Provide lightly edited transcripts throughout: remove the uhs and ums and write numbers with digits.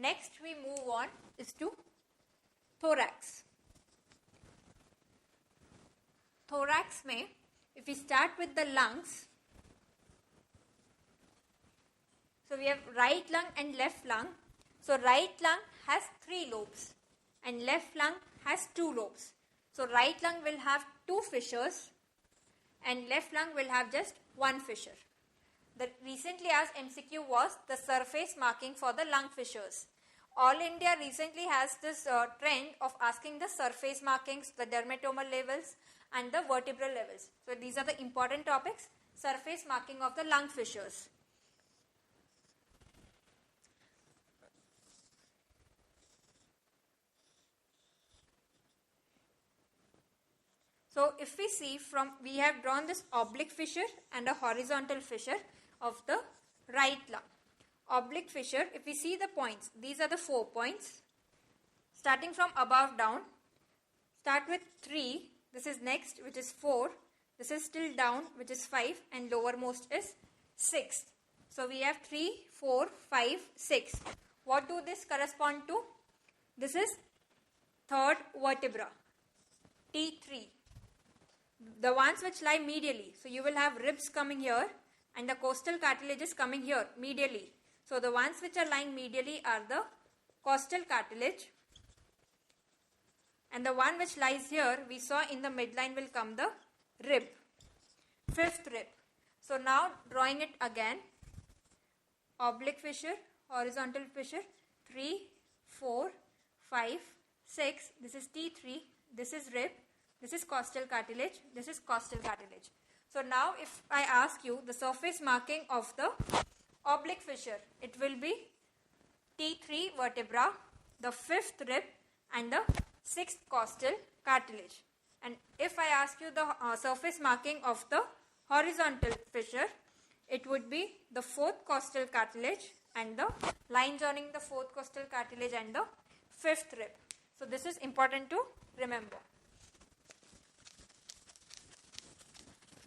Next we move on is to thorax. Thorax में if we start with the lungs, so we have right lung and left lung. So right lung has 3 lobes and left lung has 2 lobes. So right lung will have 2 fissures and left lung will have just 1 fissure. The recently asked MCQ was the surface marking for the lung fissures. All India recently has this trend of asking the surface markings, the dermatomal levels and the vertebral levels. So these are the important topics, surface marking of the lung fissures. So if we see from, we have drawn this oblique fissure and a horizontal fissure of the right lung. Oblique fissure, if we see the points, these are the 4 points. Starting from above down, start with 3, this is next which is 4, this is still down which is 5 and lowermost is 6. So we have 3, 4, 5, 6. What do this correspond to? This is third vertebra, T3. The ones which lie medially. So you will have ribs coming here and the costal cartilage is coming here medially. So the ones which are lying medially are the costal cartilage. And the one which lies here, we saw in the midline will come the rib, 5th rib. So now drawing it again, oblique fissure, horizontal fissure, 3, 4, 5, 6, this is T3, this is rib, this is costal cartilage, this is costal cartilage. So now if I ask you the surface marking of the oblique fissure, it will be T3 vertebra, the 5th rib and the 6th costal cartilage. And if I ask you the surface marking of the horizontal fissure, it would be the 4th costal cartilage and the line joining the 4th costal cartilage and the 5th rib. So this is important to remember.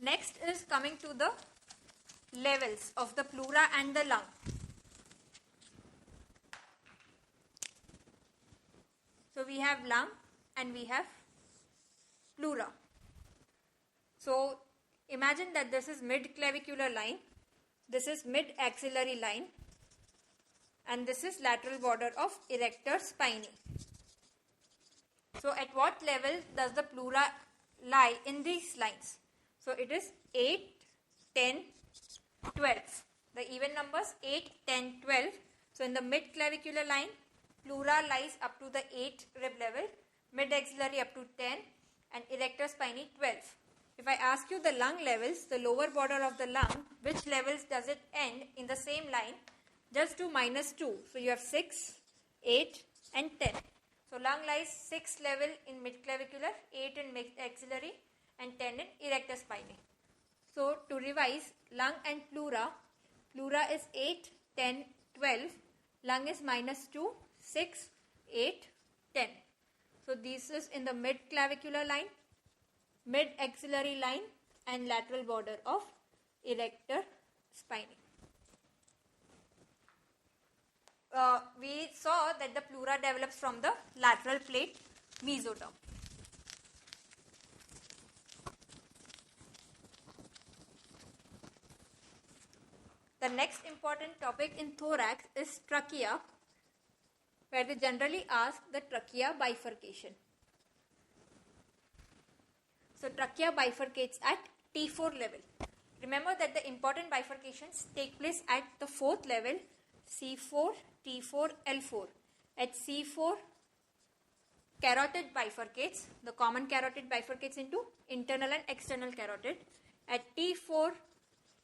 Next is coming to the levels of the pleura and the lung. So we have lung and we have pleura. So imagine that this is mid-clavicular line, this is mid-axillary line and this is lateral border of erector spinae. So at what level does the pleura lie in these lines? So it is 8, 10, 12. The even numbers 8, 10, 12. So in the mid-clavicular line, pleura lies up to the 8 rib level, mid-axillary up to 10 and erector spinae 12. If I ask you the lung levels, the lower border of the lung, which levels does it end in the same line? Just do -2. So you have 6, 8 and 10. So lung lies 6 level in mid-clavicular, 8 in mid-axillary and 10 in erector spinae. So to revise, lung and pleura, pleura is 8, 10, 12, lung is -2, 6, 8, 10. So this is in the mid-clavicular line, mid-axillary line and lateral border of erector spinae. We saw that the pleura develops from the lateral plate mesoderm. The next important topic in thorax is trachea, where they generally ask the trachea bifurcation. So trachea bifurcates at T4 level. Remember that the important bifurcations take place at the 4th level, C4, T4, L4. At C4, carotid bifurcates. The common carotid bifurcates into internal and external carotid. At T4,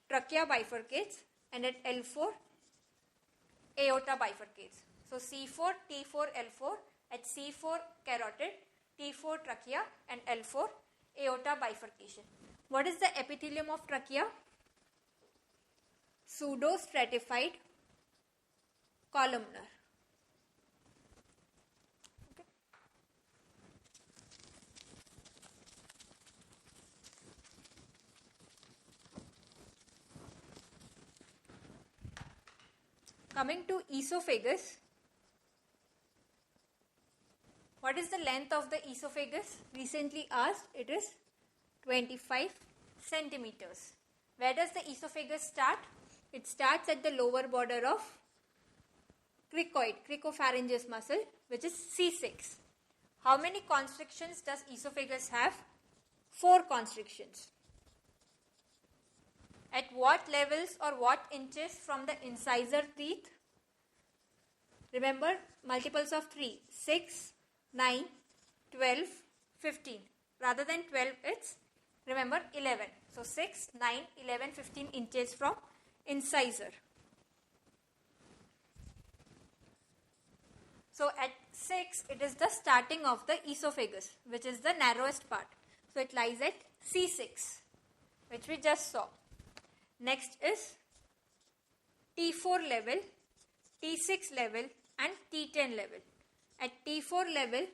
trachea bifurcates. And at L4, aorta bifurcates. So C4, T4, L4, at C4 carotid, T4 trachea and L4 aorta bifurcation. What is the epithelium of trachea? Pseudostratified columnar. Okay. Coming to esophagus, What is the length of the esophagus? Recently asked, it is 25 centimeters. Where does the esophagus start? It starts at the lower border of cricopharyngeus muscle, which is C6. How many constrictions does esophagus have? 4 constrictions. At what levels or what inches from the incisor teeth? Remember, multiples of 3. 6, 9, 12, 15. Rather than 12, it's, remember, 11. So 6, 9, 11, 15 inches from incisor. So at 6, it is the starting of the esophagus, which is the narrowest part. So it lies at C6, which we just saw. Next is T4 level, T6 level and T10 level. At T4 level,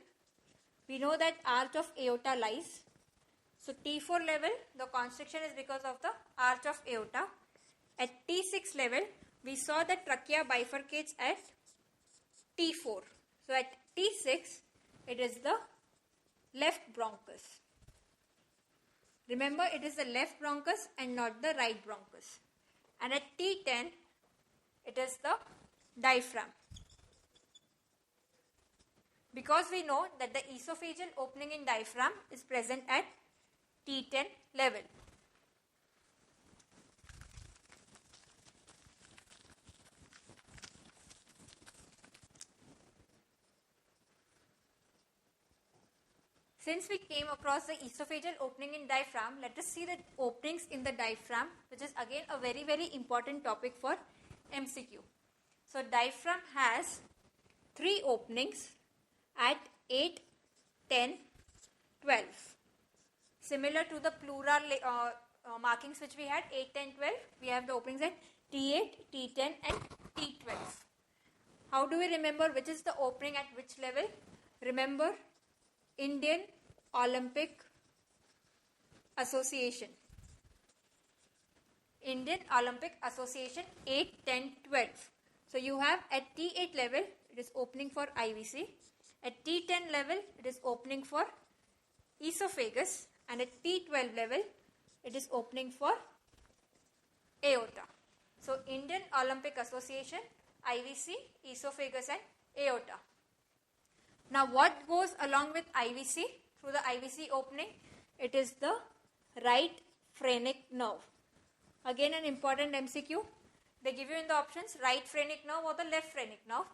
we know that arch of aorta lies. So T4 level, the constriction is because of the arch of aorta. At T6 level, we saw that trachea bifurcates at T4. So at T6, it is the left bronchus. Remember, it is the left bronchus and not the right bronchus. And at T10, it is the diaphragm. Because we know that the esophageal opening in diaphragm is present at T10 level. Since we came across the esophageal opening in diaphragm, let us see the openings in the diaphragm, which is again a very, very important topic for MCQ. So diaphragm has 3 openings at 8, 10, 12. Similar to the Pleura markings which we had, 8, 10, 12, we have the openings at T8, T10 and T12. How do we remember which is the opening at which level? Remember, Indian Olympic Association. Indian Olympic Association 8, 10, 12. So you have at T8 level, it is opening for IVC. At T10 level, it is opening for esophagus. And at T12 level, it is opening for aorta. So Indian Olympic Association, IVC, esophagus and aorta. Now what goes along with IVC? Through the IVC opening, it is the right phrenic nerve. Again an important MCQ. They give you in the options right phrenic nerve or the left phrenic nerve.